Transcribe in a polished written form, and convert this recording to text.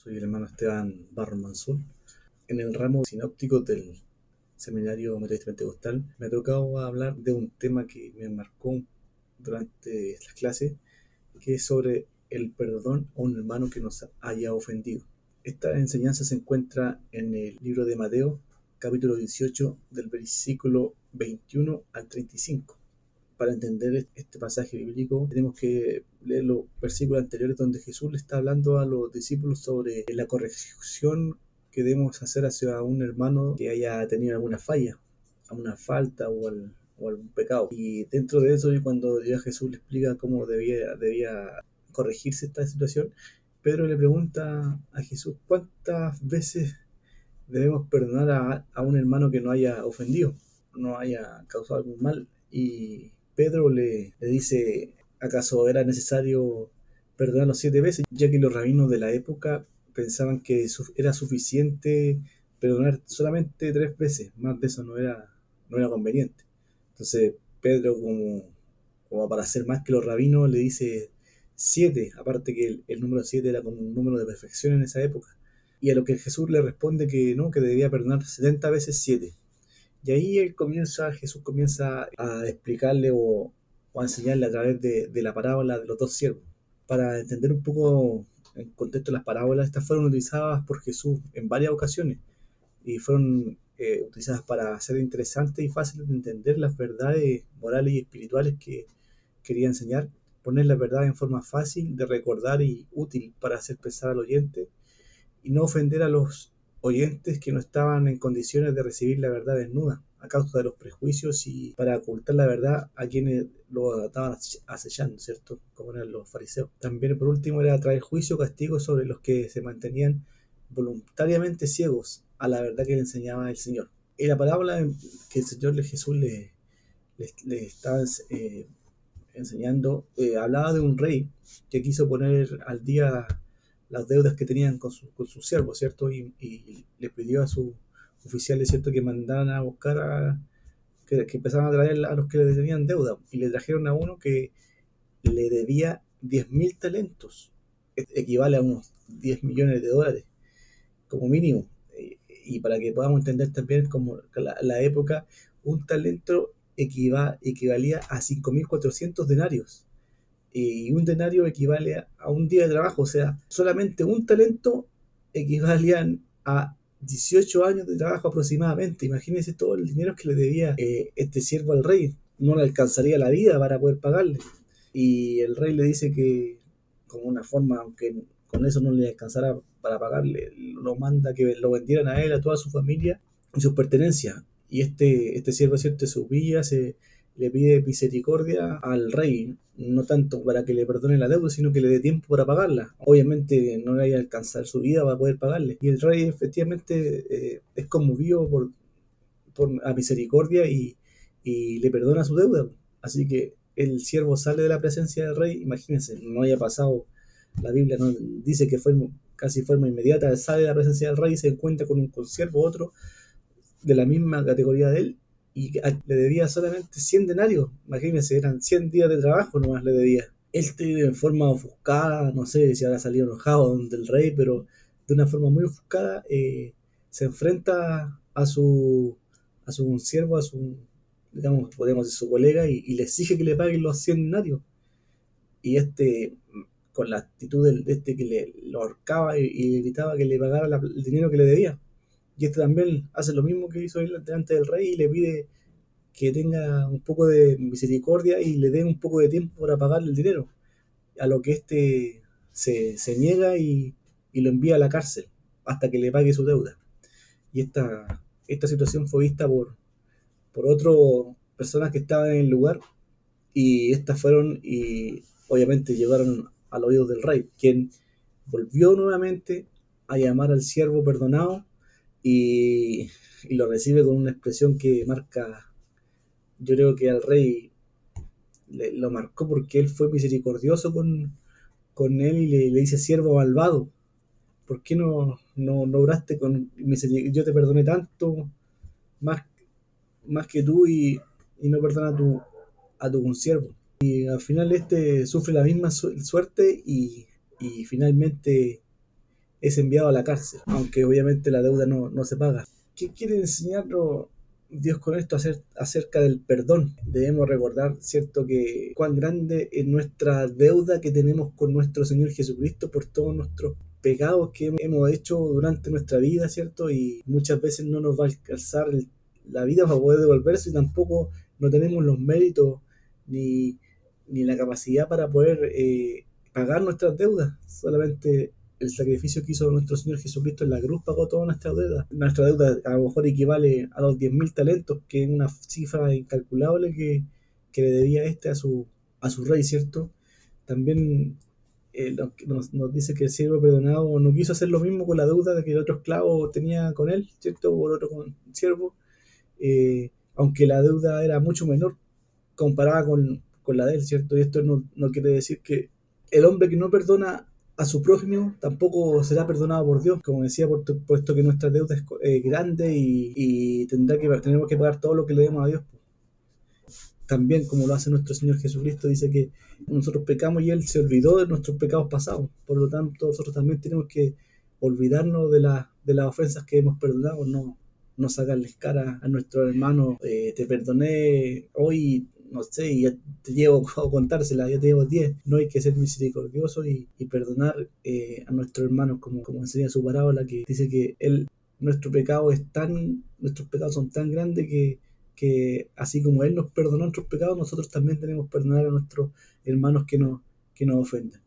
Soy el hermano Esteban Barros Mansur. En el ramo sinóptico del Seminario Metodista Pentecostal me ha tocado hablar de un tema que me marcó durante las clases, que es sobre el perdón a un hermano que nos haya ofendido. Esta enseñanza se encuentra en el libro de Mateo, capítulo 18, del versículo 21 al 35. Para entender este pasaje bíblico tenemos que leer los versículos anteriores donde Jesús le está hablando a los discípulos sobre la corrección que debemos hacer hacia un hermano que haya tenido alguna falla, alguna falta o algún pecado. Y dentro de eso, cuando ya Jesús le explica cómo debía corregirse esta situación, Pedro le pregunta a Jesús cuántas veces debemos perdonar a un hermano que no haya ofendido, no haya causado algún mal. Y Pedro le dice, ¿acaso era necesario perdonarlo 7 veces? Ya que los rabinos de la época pensaban que era suficiente perdonar solamente 3 veces, más de eso no era conveniente. Entonces Pedro, como para hacer más que los rabinos, le dice 7, aparte que el número 7 era como un número de perfección en esa época. Y a lo que Jesús le responde que no, que debía perdonar 70 veces 7. Y ahí Jesús comienza a explicarle o a enseñarle a través de la parábola de los dos siervos. Para entender un poco en contexto las parábolas, estas fueron utilizadas por Jesús en varias ocasiones y fueron utilizadas para hacer interesantes y fáciles de entender las verdades morales y espirituales que quería enseñar, poner la verdad en forma fácil de recordar y útil para hacer pensar al oyente y no ofender a los oyentes que no estaban en condiciones de recibir la verdad desnuda a causa de los prejuicios y para ocultar la verdad a quienes lo estaban acechando, ¿cierto? Como eran los fariseos. También, por último, era traer juicio o castigo sobre los que se mantenían voluntariamente ciegos a la verdad que le enseñaba el Señor. Y la parábola que el Señor Jesús le estaba enseñando, hablaba de un rey que quiso poner al día las deudas que tenían con sus siervos, ¿cierto? Y le pidió a sus oficiales, ¿cierto?, que mandaran a buscar que empezaran a traer a los que le tenían deuda. Y le trajeron a uno que le debía 10.000 talentos, equivale a unos 10 millones de dólares, como mínimo. Y para que podamos entender también como la época, un talento equivalía a 5.400 denarios. Y un denario equivale a un día de trabajo, o sea, solamente un talento equivalían a 18 años de trabajo aproximadamente. Imagínense todo el dinero que le debía este siervo al rey, no le alcanzaría la vida para poder pagarle. Y el rey le dice que, como una forma, aunque con eso no le alcanzara para pagarle, lo manda que lo vendieran a él, a toda su familia y sus pertenencias. Y este siervo, ¿cierto?, se humilla, le pide misericordia al rey, no tanto para que le perdone la deuda, sino que le dé tiempo para pagarla. Obviamente no le vaya a alcanzar su vida para poder pagarle. Y el rey efectivamente es conmovido por la misericordia y le perdona su deuda. Así que el siervo sale de la presencia del rey, imagínense, no haya pasado, la Biblia no dice que fue casi forma inmediata, sale de la presencia del rey y se encuentra con un consiervo, otro de la misma categoría de él, y le debía solamente 100 denarios, imagínense, eran 100 días de trabajo nomás le debía. Él en forma ofuscada, no sé si habrá salido enojado del rey, pero de una forma muy ofuscada se enfrenta a su siervo, digamos, podemos decir, su colega, y le exige que le paguen los 100 denarios. Y con la actitud de que lo ahorcaba y gritaba que le pagara el dinero que le debía. Y también hace lo mismo que hizo él delante del rey y le pide que tenga un poco de misericordia y le dé un poco de tiempo para pagarle el dinero. A lo que se niega y lo envía a la cárcel hasta que le pague su deuda. Y esta situación fue vista por otras personas que estaban en el lugar, y estas fueron y obviamente llegaron al oído del rey, quien volvió nuevamente a llamar al siervo perdonado y lo recibe con una expresión que marca, yo creo que al rey lo marcó porque él fue misericordioso con él y le dice: siervo malvado, ¿por qué no obraste con misericordia? Yo te perdoné tanto, más, más que tú, y no perdona a tu consiervo. Y al final sufre la misma suerte y finalmente es enviado a la cárcel, aunque obviamente la deuda no se paga. ¿Qué quiere enseñarnos Dios con esto acerca del perdón? Debemos recordar, ¿cierto?, que cuán grande es nuestra deuda que tenemos con nuestro Señor Jesucristo por todos nuestros pecados que hemos hecho durante nuestra vida, ¿cierto? Y muchas veces no nos va a alcanzar la vida para poder devolverse, y tampoco no tenemos los méritos ni, ni la capacidad para poder pagar nuestras deudas. Solamente el sacrificio que hizo nuestro Señor Jesucristo en la cruz pagó toda nuestra deuda. Nuestra deuda a lo mejor equivale a los 10.000 talentos, que es una cifra incalculable que le debía a su rey, ¿cierto? También nos dice que el siervo perdonado no quiso hacer lo mismo con la deuda que el otro esclavo tenía con él, ¿cierto? O el otro con el siervo, aunque la deuda era mucho menor comparada con la de él, ¿cierto? Y esto no quiere decir que el hombre que no perdona a su prójimo tampoco será perdonado por Dios, como decía, puesto que nuestra deuda es grande y tenemos que pagar todo lo que le demos a Dios. También, como lo hace nuestro Señor Jesucristo, dice que nosotros pecamos y Él se olvidó de nuestros pecados pasados. Por lo tanto, nosotros también tenemos que olvidarnos de las ofensas que hemos perdonado, no sacarles cara a nuestros hermanos. Te perdoné hoy, no sé, y ya te llevo a contársela, ya te llevo 10. No, hay que ser misericordioso y perdonar a nuestros hermanos, como enseña su parábola, que dice que nuestros pecados son tan grandes que así como Él nos perdonó nuestros pecados, nosotros también tenemos que perdonar a nuestros hermanos que nos ofenden.